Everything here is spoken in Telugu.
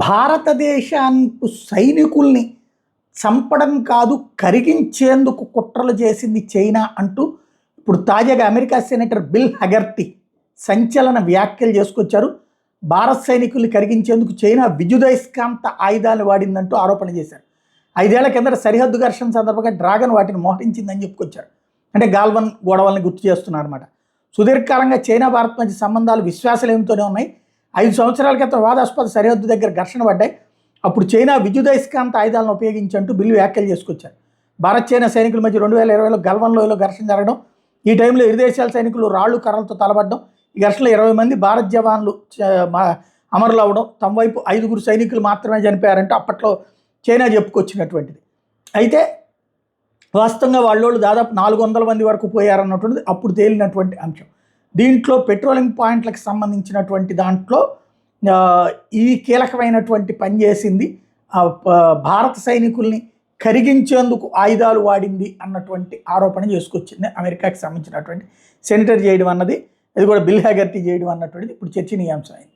భారతదేశానికి సైనికుల్ని చంపడం కాదు కరిగించేందుకు కుట్రలు చేసింది చైనా అంటూ ఇప్పుడు తాజాగా అమెరికా సెనేటర్ బిల్ హగర్టీ సంచలన వ్యాఖ్యలు చేసుకొచ్చారు. భారత సైనికుల్ని కరిగించేందుకు చైనా విద్యుదయస్కాంత ఆయుధాలు వాడిందంటూ ఆరోపణ చేశారు. 5 ఏళ్ల కిందట సరిహద్దు ఘర్షణ సందర్భంగా డ్రాగన్ వాటిని మోహరించిందని చెప్పుకొచ్చారు. అంటే గాల్వన్ గొడవల్ని గుర్తు చేస్తున్నారు అనమాట. సుదీర్ఘకాలంగా చైనా భారత్ మధ్య సంబంధాలు విశ్వాసలేమితోనే ఉన్నాయి. 5 సంవత్సరాల క్రితం వివాదాస్పద సరిహద్దు దగ్గర ఘర్షణ పడ్డాయి. అప్పుడు చైనా విద్యుదయస్కాంత ఆయుధాలను ఉపయోగించంటూ బిల్లు వ్యాఖ్యలు చేసుకొచ్చారు. భారత్ చైనా సైనికుల మధ్య 2020లో గల్వన్ లోయలో ఘర్షణ జరగడం, ఈ టైంలో ఇరు దేశాల సైనికులు రాళ్లు కర్రలతో తలబడడం, ఈ ఘర్షణలో 20 మంది భారత్ జవాన్లు అమరులు అవ్వడం, తమ వైపు 5 సైనికులు మాత్రమే చనిపోయారంటే అప్పట్లో చైనా చెప్పుకొచ్చినటువంటిది. అయితే వాస్తవంగా వాళ్ళోళ్ళు దాదాపు 400 మంది వరకు పోయారన్నటువంటిది అప్పుడు తేలినటువంటి అంశం. దీంట్లో పెట్రోలింగ్ పాయింట్లకు సంబంధించినటువంటి దాంట్లో ఈ కీలకమైనటువంటి పని చేసింది భారత సైనికుల్ని కరిగించేందుకు ఆయుధాలు వాడింది అన్నటువంటి ఆరోపణ చేసుకొచ్చింది అమెరికాకి సంబంధించినటువంటి సెనేటర్ చేయడం అన్నది, అది కూడా బిల్ హగర్టీ చేయడం అన్నటువంటిది ఇప్పుడు చర్చనీయాంశమైంది.